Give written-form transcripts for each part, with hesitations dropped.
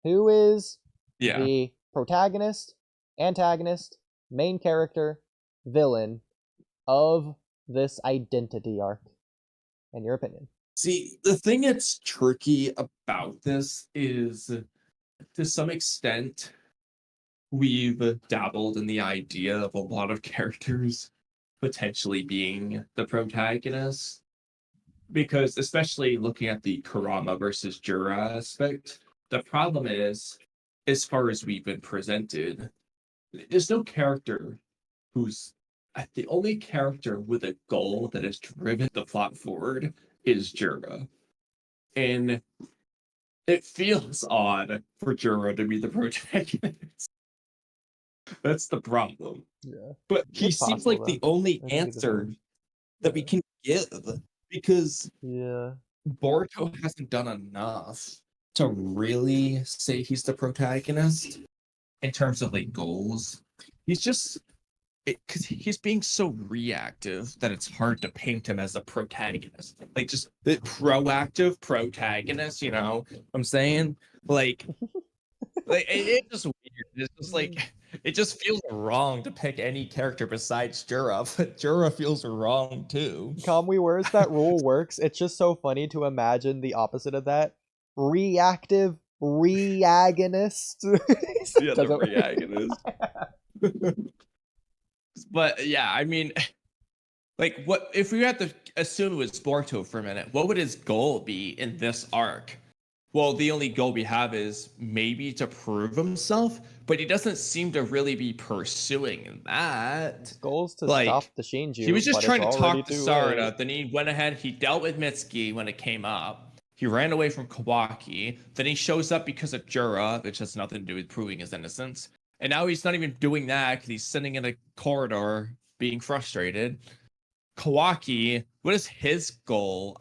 Who is Yeah. the protagonist, antagonist, main character, villain of this identity arc, in your opinion? See, the thing that's tricky about this is, to some extent, we've dabbled in the idea of a lot of characters potentially being the protagonist. Because, especially looking at the Kurama versus Jura aspect, the problem is, as far as we've been presented, there's no character who's the only character with a goal that has driven the plot forward is Jura. And it feels odd for Jura to be the protagonist. That's the problem. Yeah. But he It's seems possible like the though. only I think it's a answer thing. that we can give, because Yeah. Boruto hasn't done enough to really say he's the protagonist in terms of like goals. He's just because he's being so reactive that it's hard to paint him as a protagonist. Like just the proactive protagonist, you know what I'm saying? Like it's just weird. It's just like it just feels wrong to pick any character besides Jura, but Jura feels wrong too. Kamui, where's that rule works? It's just so funny to imagine the opposite of that. Reactive reagonist. Yeah, the Doesn't reagonist. But yeah, I mean, like, what if we had to assume it was Boruto for a minute? What would his goal be in this arc? Well, the only goal we have is maybe to prove himself, but he doesn't seem to really be pursuing that. His goal's to stop Like, the Shinjuu, he was just but it's trying to already talk to too Sarada, late. then he went ahead, he dealt with Mitsuki when it came up. He ran away from Kawaki. Then he shows up because of Jura, which has nothing to do with proving his innocence. And now he's not even doing that because he's sitting in a corridor being frustrated. Kawaki, what is his goal?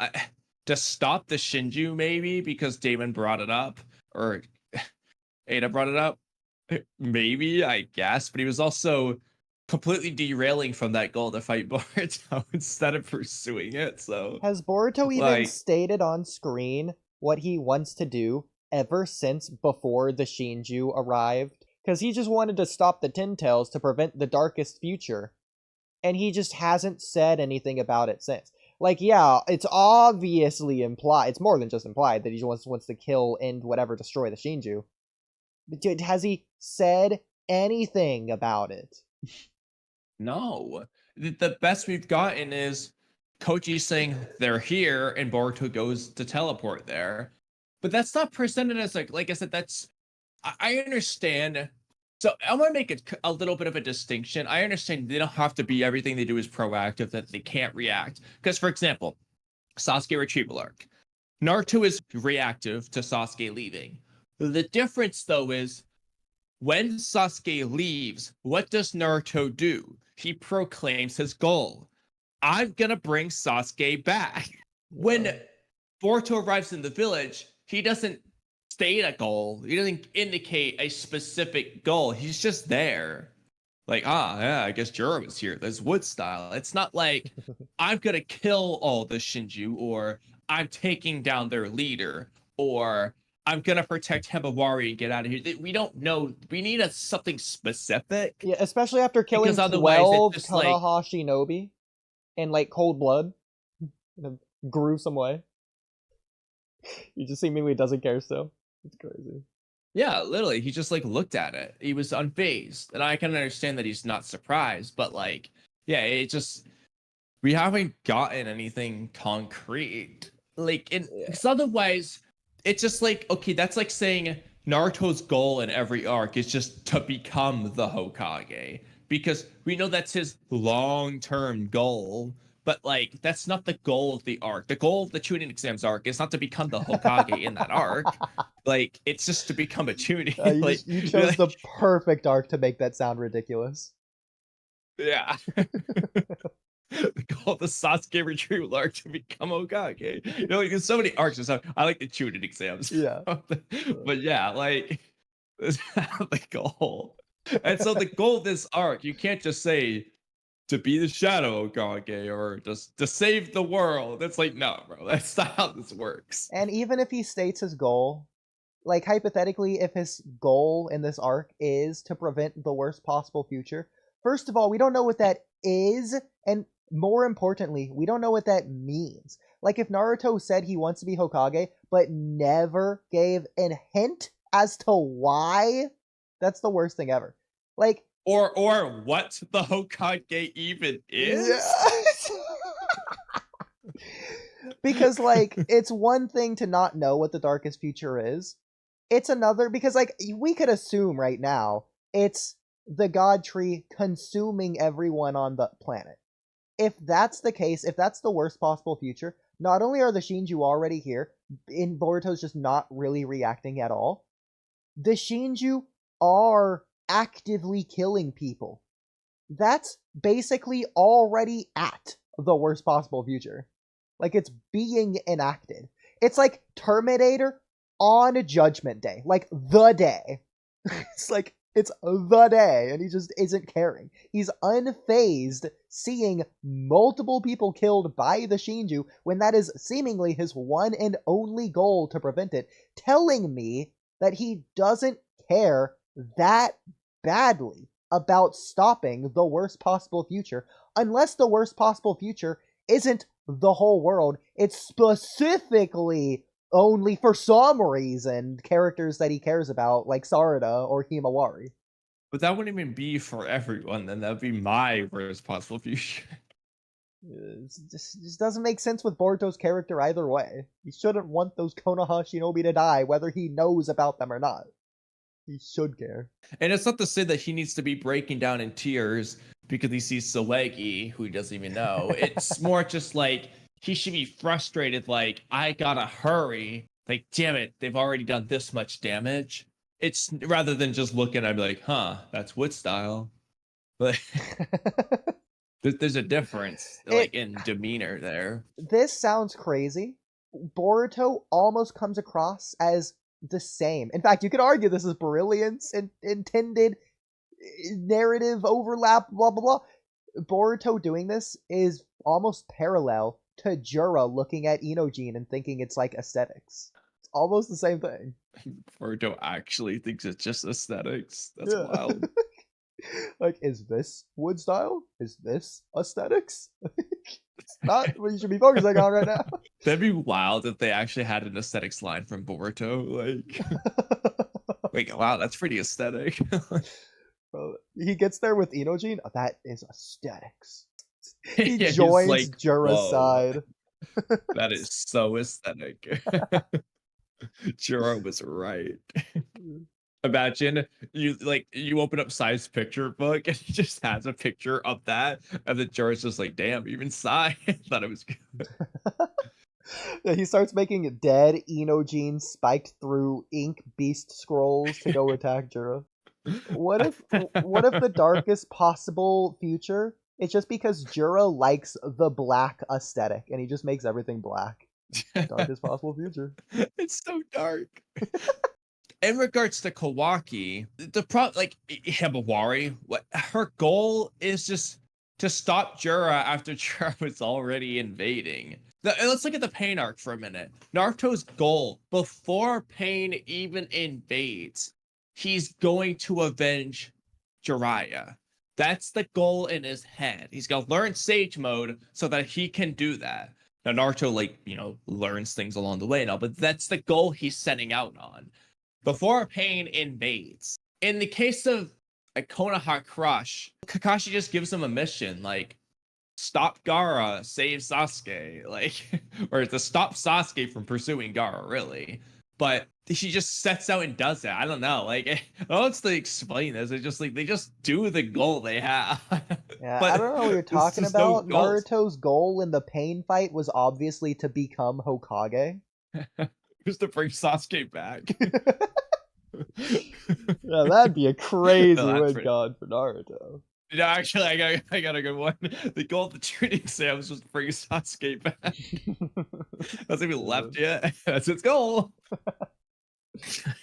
To stop the Shinjuu, maybe because Damon brought it up, or Ada brought it up. Maybe, I guess, but he was also completely derailing from that goal to fight Boruto instead of pursuing it. So, Has Boruto even like, stated on screen what he wants to do ever since before the Shinjuu arrived? Because he just wanted to stop the Ten Tails to prevent the darkest future. And he just hasn't said anything about it since. Like, yeah, it's obviously implied. It's more than just implied that he just wants to kill, end, whatever, destroy the Shinjuu. But has he said anything about it? no. The best we've gotten is Koji saying they're here and Boruto goes to teleport there. But that's not presented as like I said, I understand. So I want to make a little bit of a distinction. I understand they don't have to be everything they do is proactive, that they can't react. Because, for example, Sasuke retrieval arc. Naruto is reactive to Sasuke leaving. The difference, though, is when Sasuke leaves, what does Naruto do? He proclaims his goal. I'm gonna bring Sasuke back. When Boruto arrives in the village, he doesn't state a goal. He doesn't indicate a specific goal. He's just there. Like, yeah, I guess Juro was here. There's wood style. It's not like I'm gonna kill all the Shinju, or I'm taking down their leader, or I'm gonna protect Himawari and get out of here. We don't know. We need something specific. Yeah, especially after killing Because otherwise it's 12 just like, Konoha shinobi in, like, cold blood. In a gruesome way. You just seemingly doesn't care still. It's crazy. yeah, literally, he just like looked at it. He was unfazed. And I can understand that he's not surprised, but like, yeah, it just, we haven't gotten anything concrete. Like, because otherwise, it's just like, okay, that's like saying Naruto's goal in every arc is just to become the Hokage. Because we know that's his long-term goal, but like that's not the goal of the arc. The goal of the tuning exams arc is not to become the Hokage in that arc. Like, it's just to become a tuning. Like, You chose the perfect arc to make that sound ridiculous. yeah. Call the Sasuke retrieval arc to become Hokage. You know, like, there's so many arcs and stuff. I like the tuning exams. Yeah. But yeah, like, that's the goal. And so the goal of this arc, you can't just say to be the Shadow Hokage or just to save the world. It's like, no, bro, that's not how this works. And even if he states his goal, like, hypothetically, if his goal in this arc is to prevent the worst possible future, first of all, we don't know what that is, and more importantly, we don't know what that means. Like, if Naruto said he wants to be Hokage, but never gave an hint as to why, that's the worst thing ever. Like, or what the Hokage even is. yeah. Because, like, it's one thing to not know what the darkest future is. It's another, because, like, we could assume right now it's the God Tree consuming everyone on the planet. If that's the case, if that's the worst possible future, not only are the Shinjuu already here, in Boruto's just not really reacting at all, the Shinjuu are actively killing people. That's basically already at the worst possible future. Like, it's being enacted. It's like Terminator on Judgment Day. Like, the day. It's like, it's the day, and he just isn't caring. He's unfazed seeing multiple people killed by the Shinjuu when that is seemingly his one and only goal to prevent it, telling me that he doesn't care that badly about stopping the worst possible future, unless the worst possible future isn't the whole world. It's specifically only, for some reason, characters that he cares about, like Sarada or Himawari. But that wouldn't even be for everyone, then that'd be my worst possible future. It just doesn't make sense with Boruto's character either way. He shouldn't want those Konoha Shinobi to die, whether he knows about them or not. He should care. And it's not to say that he needs to be breaking down in tears because he sees Sawagi, who he doesn't even know. It's more just like, he should be frustrated, like, I gotta hurry. Like, damn it, they've already done this much damage. It's rather than just looking, I'd be like, huh, that's Wood style. But there's a difference, like, in demeanor there. This sounds crazy. Boruto almost comes across as the same. In fact, you could argue this is brilliance and intended narrative overlap, blah, blah, blah. Boruto doing this is almost parallel to Jura looking at Inojin and thinking it's like aesthetics. It's almost the same thing. Boruto actually thinks it's just aesthetics. That's wild. Like, is this Wood style? Is this aesthetics? It's not what you should be focusing on right now. That'd be wild if they actually had an aesthetics line from Boruto. Like, wow, that's pretty aesthetic. Bro, he gets there with Inojin. Oh, that is aesthetics. He Yeah, joins like, Jura's whoa. side. That is so aesthetic. Jura was right. Imagine you open up Sai's picture book and he just has a picture of that, and then Jura's just like, damn, even Sai thought it was good. Yeah, he starts making dead Inojin spiked through ink beast scrolls to go attack Jura. What if the darkest possible future, it's just because Jura likes the black aesthetic and he just makes everything black? Darkest possible future. It's so dark. In regards to Kawaki, Himawari, what her goal is just to stop Jura after Jura was already invading. Let's look at the Pain arc for a minute. Naruto's goal, before Pain even invades, he's going to avenge Jiraiya. That's the goal in his head. He's gonna learn Sage Mode so that he can do that. Now Naruto, learns things along the way now, but that's the goal he's setting out on. Before Pain invades. In the case of a Konoha Crush, Kakashi just gives him a mission, like, stop Gaara, save Sasuke, or to stop Sasuke from pursuing Gaara, really. But she just sets out and does it. I don't know. I don't know how to explain this. It's just they just do the goal they have. Yeah, But I don't know what you're talking there's no about. goals. Naruto's goal in the Pain fight was obviously to become Hokage. Just to bring Sasuke back. Yeah, that'd be a crazy No, win con for Naruto. No, actually, I got a good one. The goal of the training exam was just to bring Sasuke back. Hasn't even left yet. That's its goal.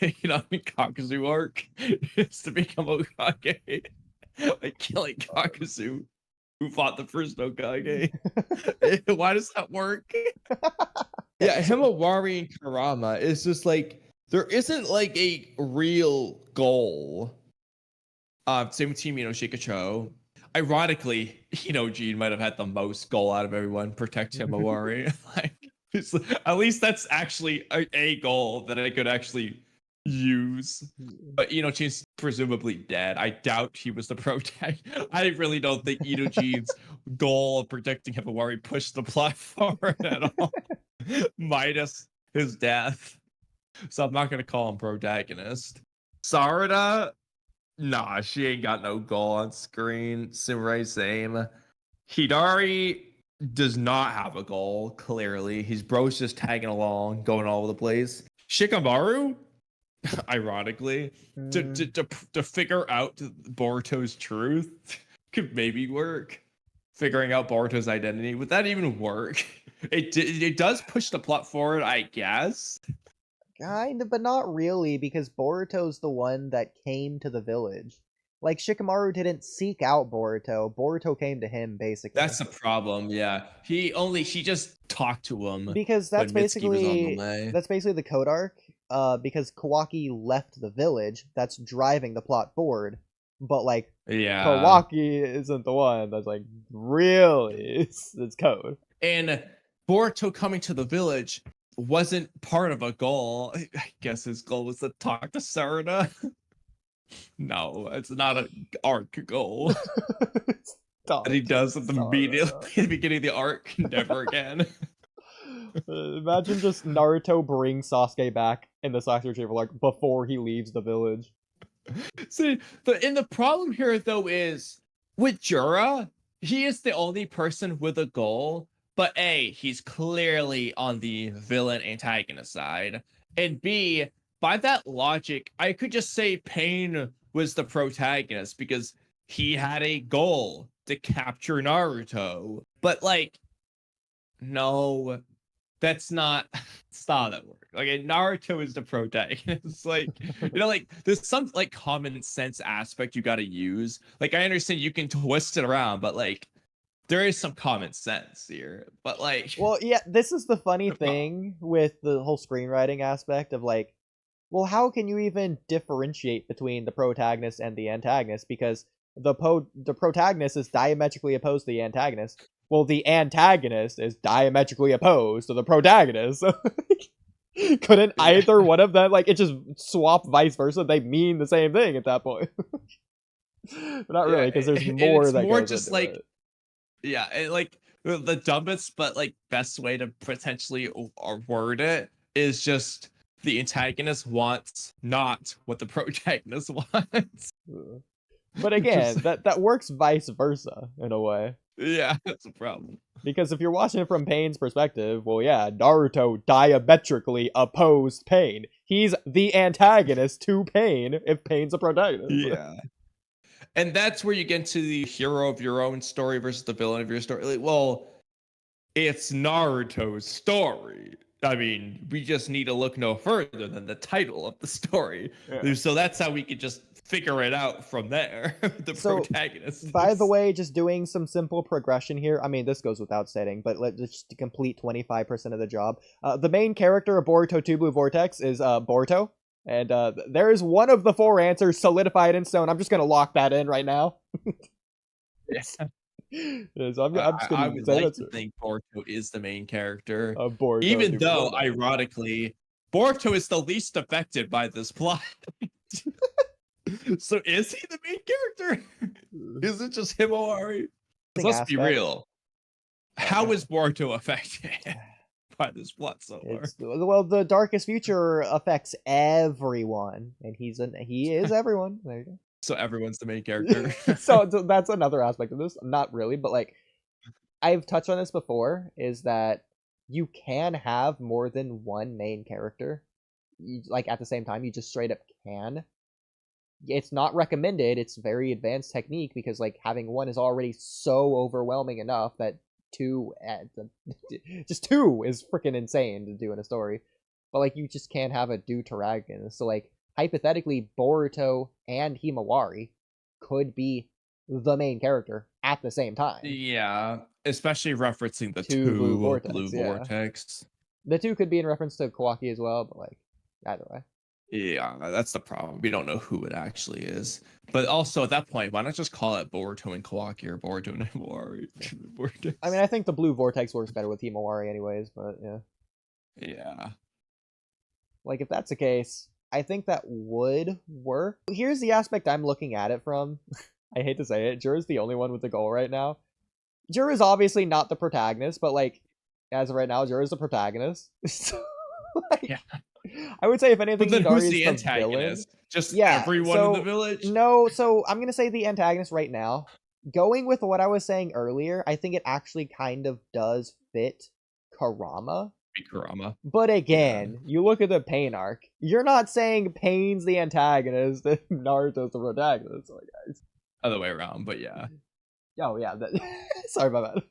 Kakuzu arc is to become Hokage by killing Kakuzu, who fought the first Hokage. Why does that work? Yeah, Himawari and Kurama is just like, there isn't like a real goal. Same with Team Shikacho. Ironically, Gene might have had the most goal out of everyone. Protect Himawari. At least that's actually a goal that I could actually use. But Gene's presumably dead. I doubt he was the protect. I really don't think Gene's goal of protecting Himawari pushed the plot forward at all. Minus his death. So I'm not gonna call him protagonist. Sarada, nah, she ain't got no goal on screen. Samurai same. Hidari does not have a goal, clearly. His bro's just tagging along, going all over the place. Shikamaru, ironically, to figure out Boruto's truth could maybe work. Figuring out Boruto's identity, would that even work? It does push the plot forward, I guess. Kind of, but not really, because Boruto's the one that came to the village. Like, Shikamaru didn't seek out Boruto. Boruto came to him, basically. That's the problem, yeah. She just talked to him. Because that's basically the code arc. Because Kawaki left the village, that's driving the plot forward. But like, yeah, Kawaki isn't the one that's like really it's code. And Boruto coming to the village wasn't part of a goal. I guess his goal was to talk to Sarada. No, it's not an arc goal. That he does at the beginning of the arc. Never again. Imagine just Naruto brings Sasuke back in the Sasuke Retriever like before he leaves the village. See, the problem here though is with Jura, he is the only person with a goal, but A, he's clearly on the villain antagonist side, and B, by that logic, I could just say Pain was the protagonist because he had a goal to capture Naruto. But like, no, it's not how that works. Like, Naruto is the protagonist. Like, like there's some like common sense aspect you got to use. Like, I understand you can twist it around, but like, there is some common sense here. But like, well, yeah, this is the funny thing with the whole screenwriting aspect of like, well, how can you even differentiate between the protagonist and the antagonist? Because the protagonist is diametrically opposed to the antagonist. Well, the antagonist is diametrically opposed to the protagonist. Couldn't either one of them, like, it just swap vice versa? They mean the same thing at that point. But not really, because there's more it's that more goes just into like, it. yeah, like the dumbest but like best way to potentially word it is just the antagonist wants not what the protagonist wants. But again, that works vice versa in a way. Yeah, that's a problem. Because if you're watching it from Pain's perspective, well, yeah, Naruto diametrically opposed Pain. He's the antagonist to Pain if Pain's a protagonist. Yeah. And that's where you get into the hero of your own story versus the villain of your story. Like, well, it's Naruto's story. I mean, we just need to look no further than the title of the story. Yeah. So that's how we could just figure it out from there. The protagonist. By the way, just doing some simple progression here. I mean, this goes without stating, but just to complete 25% of the job. The main character of Boruto 2 Blue Vortex is Boruto. And there is one of the 4 answers solidified in stone. I'm just going to lock that in right now. Yes. So I'm just I would like to think Boruto is the main character. Boruto, even though, ironically, Boruto is the least affected by this plot. So is he the main character? Is it just Himawari? Let's be real. How is Boruto affected by this plot so far? Well, the darkest future affects everyone, and he is everyone. There you go. So everyone's the main character. So that's another aspect of this. Not really, but like I've touched on this before, is that you can have more than one main character. Like at the same time, you just straight up can. It's not recommended. It's very advanced technique because like having one is already so overwhelming enough that just two is freaking insane to do in a story. But like you just can't have a deuteragonist. So like hypothetically, Boruto and Himawari could be the main character at the same time. Yeah, especially referencing the two blue vortex. The two could be in reference to Kawaki as well, but like either way. Yeah, that's the problem. We don't know who it actually is. But also at that point, why not just call it Boruto and Kawaki or Boruto and Himawari? I mean, Vortex. I think the blue Vortex works better with Himawari anyways, but yeah. Yeah. Like, if that's the case, I think that would work. Here's the aspect I'm looking at it from. I hate to say it, Jura's the only one with the goal right now. Jura's obviously not the protagonist, but like, as of right now, Jura's the protagonist. So, like, Yeah. I would say if anything, But then who's Hidari is the the villain. antagonist? Just Yeah, everyone in the so village? no, so I'm gonna say the antagonist right now. Going with what I was saying earlier, I think it actually kind of does fit Kurama. Be Kurama. But Yeah. again, you look at the Pain arc. You're not saying Pain's the antagonist and Naruto's the protagonist. So, guys. Other way around, but yeah. Oh yeah, sorry about that.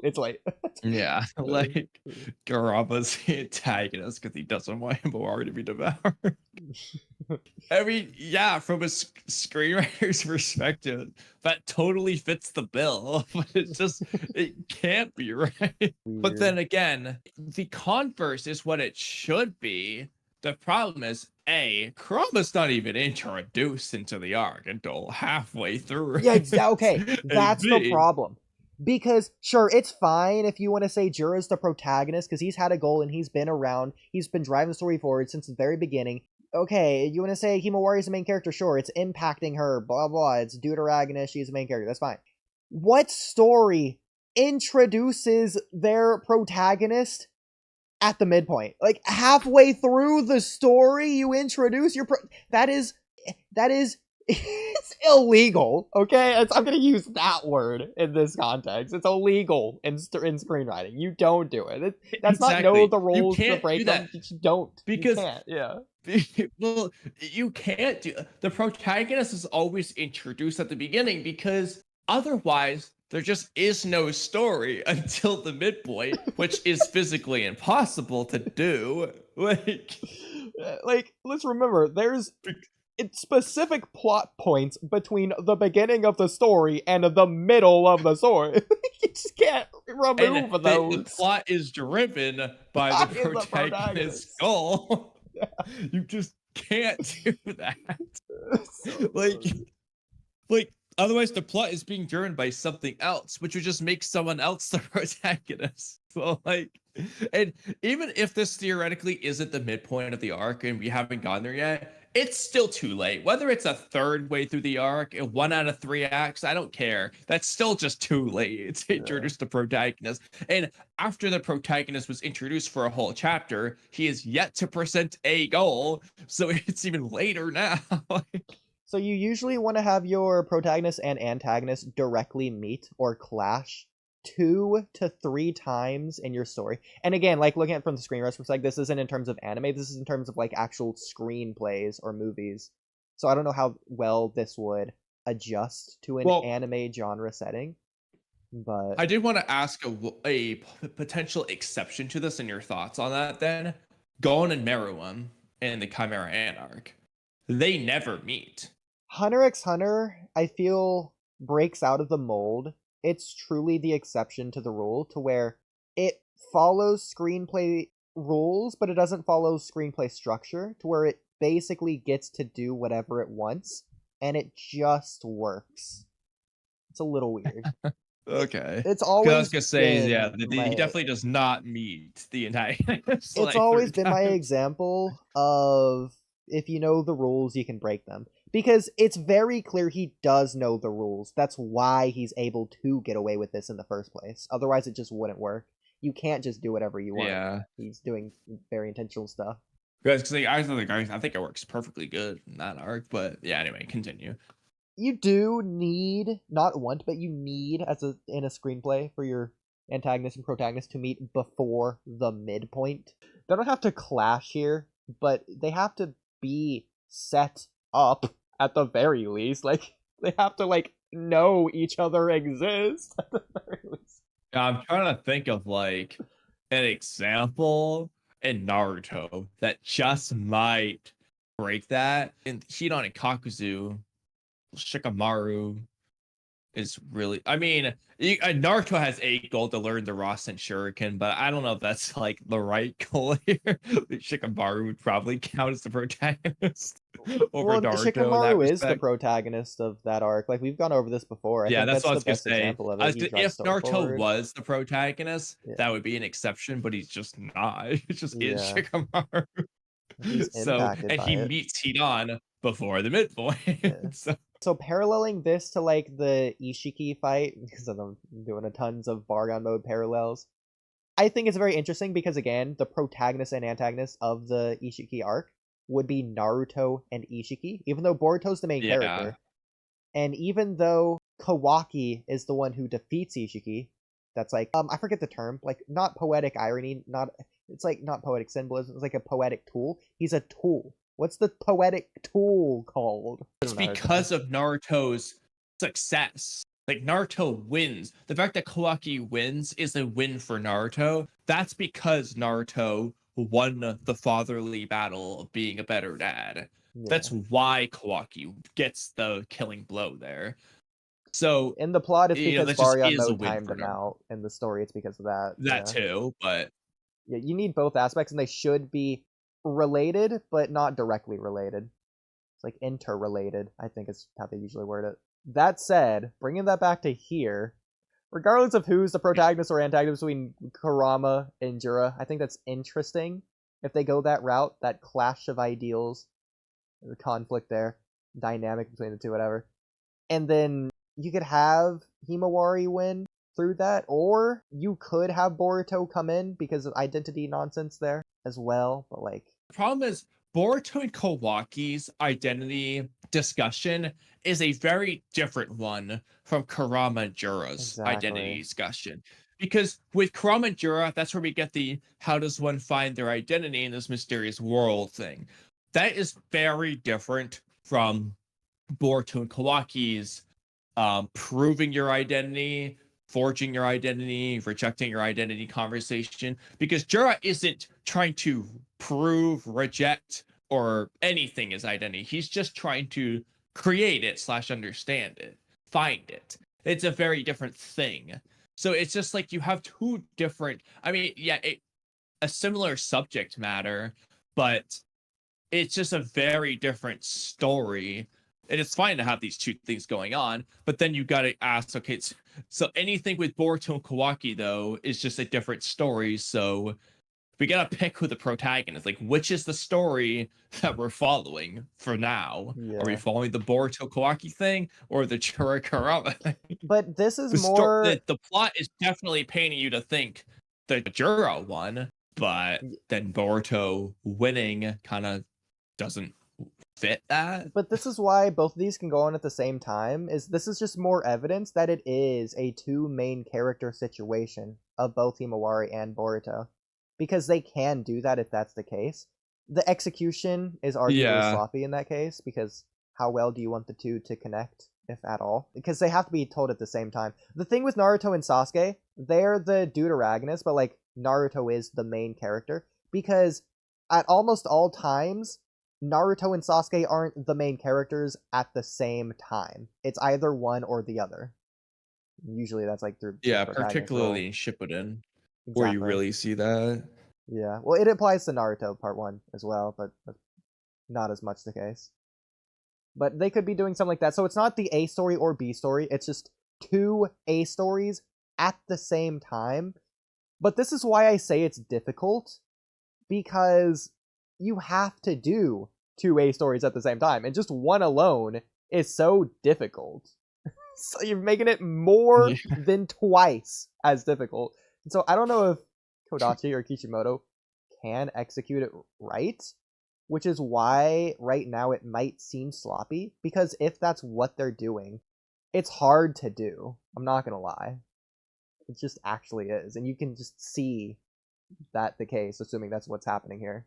It's late. Yeah. Like Kurama's the antagonist because he doesn't want Himawari to be devoured. I mean, yeah, from a screenwriter's perspective, that totally fits the bill, but it can't be right. But then again, the converse is what it should be. The problem is, A, Kurama's not even introduced into the arc until halfway through. Yeah, okay. That's the B, problem. Because, sure, it's fine if you want to say Jura's the protagonist because he's had a goal and he's been around. He's been driving the story forward since the very beginning. Okay, you want to say Himawari is the main character? Sure, it's impacting her, blah, blah. It's Deuteragonist, she's the main character. That's fine. What story introduces their protagonist at the midpoint? Like, halfway through the story, you introduce your that is it's illegal, okay? I'm gonna use that word in this context. It's illegal in screenwriting. You don't do it. That's exactly. Not know the rules to break them. You don't. Because you can't. Yeah. Well, you can't do the protagonist is always introduced at the beginning because otherwise there just is no story until the midpoint, which is physically impossible to do. Like let's remember, there's specific plot points between the beginning of the story and the middle of the story. You just can't remove those. The plot is driven by the protagonist's goal. Yeah. You just can't do that. like otherwise the plot is being driven by something else, which would just make someone else the protagonist. So and even if this theoretically isn't the midpoint of the arc and we haven't gotten there yet, it's still too late. Whether it's a third way through the arc, 1 out of 3 acts, I don't care. That's still just too late to introduce the protagonist. And after the protagonist was introduced for a whole chapter, he is yet to present a goal. So it's even later now. So you usually want to have your protagonist and antagonist directly meet or clash 2 to 3 times in your story. And again, like looking at it from the screenwriter's perspective, this isn't in terms of anime, this is in terms of like actual screenplays or movies. So I don't know how well this would adjust to an anime genre setting. But I did want to ask a potential exception to this and your thoughts on that then. Gon and Meruem in the Chimera Ant arc, they never meet. Hunter x Hunter, I feel, breaks out of the mold. It's truly the exception to the rule, to where it follows screenplay rules, but it doesn't follow screenplay structure, to where it basically gets to do whatever it wants, and it just works. It's a little weird. Okay. It's always I was gonna say, yeah, he definitely does not meet the antagonist. It's always been my example of if you know the rules, you can break them. Because it's very clear he does know the rules. That's why he's able to get away with this in the first place. Otherwise, it just wouldn't work. You can't just do whatever you want. Yeah. He's doing very intentional stuff. Because I think it works perfectly good in that arc. But yeah, anyway, continue. You do need, not want, but you need in a screenplay for your antagonist and protagonist to meet before the midpoint. They don't have to clash here, but they have to be set up at the very least. Like, they have to like know each other exist at the very least. I'm trying to think of like an example in Naruto that just might break that. In Hidan and Kakuzu, Shikamaru is really. I mean, Naruto has a goal to learn the Rasen Shuriken, but I don't know if that's like the right goal here. Shikamaru would probably count as the protagonist over Well, Naruto in that Shikamaru is the respect. protagonist of that arc. Like we've gone over this before. I Yeah, think that's that's what I the was gonna best say. example of it. He drives If story Naruto forward. was the protagonist, Yeah. that would be an exception, but he's just not. It just is Yeah. Shikamaru. He's So, impacted and by he it. meets Hidan before the midpoint. Yeah. So paralleling this to like the Ishiki fight, because I'm doing a tons of Baryon mode parallels, I think it's very interesting because again, the protagonist and antagonist of the Ishiki arc would be Naruto and Ishiki, even though Boruto's the main Yeah. character. And even though Kawaki is the one who defeats Ishiki, that's like I forget the term, like not poetic irony, not it's like not poetic symbolism, it's like a poetic tool. He's a tool. What's the poetic tool called? It's because of Naruto's success. Like Naruto wins. The fact that Kawaki wins is a win for Naruto. That's because Naruto won the fatherly battle of being a better dad. Yeah. That's why Kawaki gets the killing blow there. So in the plot, it's because that just Baryon is a mode win timed for him Naruto. out. In the story, it's because of that. That too, but yeah, you need both aspects, and they should be related, but not directly related. It's like interrelated, I think is how they usually word it. That said, bringing that back to here, regardless of who's the protagonist or antagonist between Kurama and Jura, I think that's interesting. If they go that route, that clash of ideals, the conflict there, dynamic between the two, whatever. And then you could have Himawari win through that, or you could have Boruto come in because of identity nonsense there as well. But like, the problem is Boruto and Kawaki's identity discussion is a very different one from Kurama and Jura's identity discussion. Because with Kurama and Jura, that's where we get the how does one find their identity in this mysterious world thing. That is very different from Boruto and Kawaki's proving your identity, forging your identity, rejecting your identity conversation, because Jura isn't trying to prove, reject, or anything his identity. He's just trying to create it / understand it, find it. It's a very different thing. So it's just like you have two different, I mean, yeah, a similar subject matter, but it's just a very different story. And it's fine to have these two things going on, but then you got to ask, okay, so anything with Boruto and Kawaki, though, is just a different story. So we got to pick who the protagonist, like, which is the story that we're following for now. yeah. Are we following the Boruto Kawaki thing or the Chura Kurama thing? But this is more... The plot is definitely painting you to think the Jura won, but then Boruto winning kind of doesn't fit that. But this is why both of these can go on at the same time, is this is just more evidence that it is a two main character situation of both Himawari and Boruto. Because they can do that if that's the case. The execution is arguably sloppy in that case, because how well do you want the two to connect, if at all? Because they have to be told at the same time. The thing with Naruto and Sasuke, they're the deuteragonists, but like Naruto is the main character, because at almost all times, Naruto and Sasuke aren't the main characters at the same time. It's either one or the other. Usually that's like through... Yeah, particularly in Shippuden, where you really see that. Yeah, well, it applies to Naruto Part 1 as well, but not as much the case. But they could be doing something like that. So it's not the A story or B story, it's just two A stories at the same time. But this is why I say it's difficult, because you have to do two A stories at the same time, and just one alone is so difficult. So you're making it more than twice as difficult. And so I don't know if Kodachi or Kishimoto can execute it right, which is why right now it might seem sloppy, because if that's what they're doing, it's hard to do. I'm not gonna lie. It just actually is, and you can just see that the case, assuming that's what's happening here.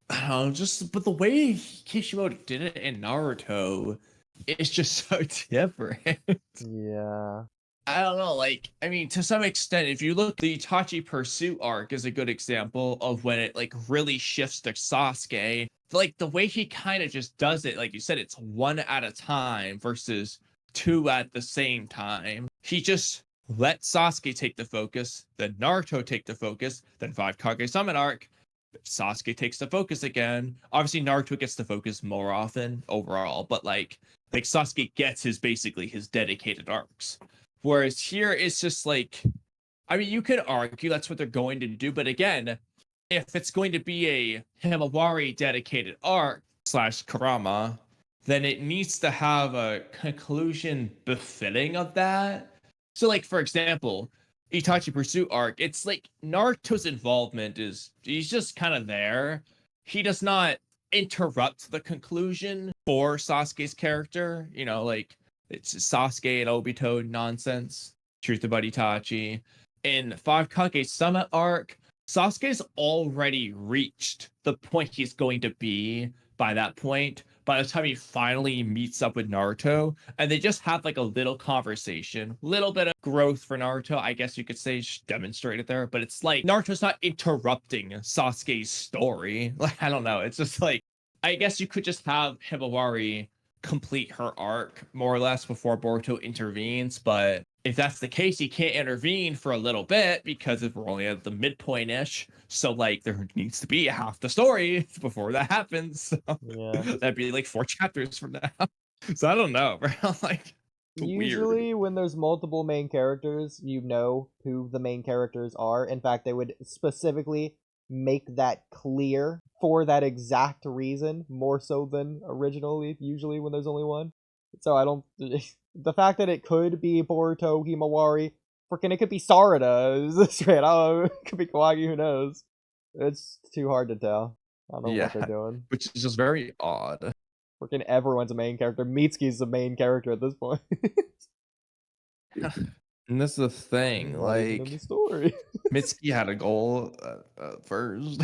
I don't know, but the way Kishimoto did it in Naruto is just so different. Yeah. I don't know, like, I mean, to some extent, if you look, the Itachi Pursuit arc is a good example of when it, like, really shifts to Sasuke. Like, the way he kind of just does it, like you said, it's one at a time versus two at the same time. He just let Sasuke take the focus, then Naruto take the focus, then 5 Kage Summon arc. Sasuke takes the focus again. Obviously, Naruto gets the focus more often overall, but like Sasuke gets basically his dedicated arcs. Whereas here it's just like, I mean, you could argue that's what they're going to do, but again, if it's going to be a Himawari dedicated arc / Kurama, then it needs to have a conclusion befitting of that. So, like, for example, Itachi Pursuit arc, it's like Naruto's involvement he's just kind of there. He does not interrupt the conclusion for Sasuke's character. You know, like, it's Sasuke and Obito nonsense. Truth about Itachi. In 5 Kage Summit arc, Sasuke's already reached the point he's going to be by that point. By the time he finally meets up with Naruto, and they just have like a little conversation, little bit of growth for Naruto, I guess you could say, demonstrated there. But it's like Naruto's not interrupting Sasuke's story. Like, I don't know. It's just like, I guess you could just have Himawari complete her arc more or less before Boruto intervenes. But if that's the case, he can't intervene for a little bit because if we're only at the midpoint ish. So like there needs to be half the story before that happens. So Yeah. that'd be like 4 chapters from now. So I don't know, bro. Like, usually when there's multiple main characters, you know who the main characters are. In fact, they would specifically make that clear for that exact reason, more so than originally, usually when there's only one. So I don't... The fact that it could be Boruto, Himawari, freaking it could be Sarada, straight, I don't know, it could be Kawagi, who knows? It's too hard to tell. I don't know what they're doing. Which is just very odd. Freaking everyone's a main character. Mitsuki's the main character at this point. And that's the thing, Not even like, in the story. Mitsuki had a goal first.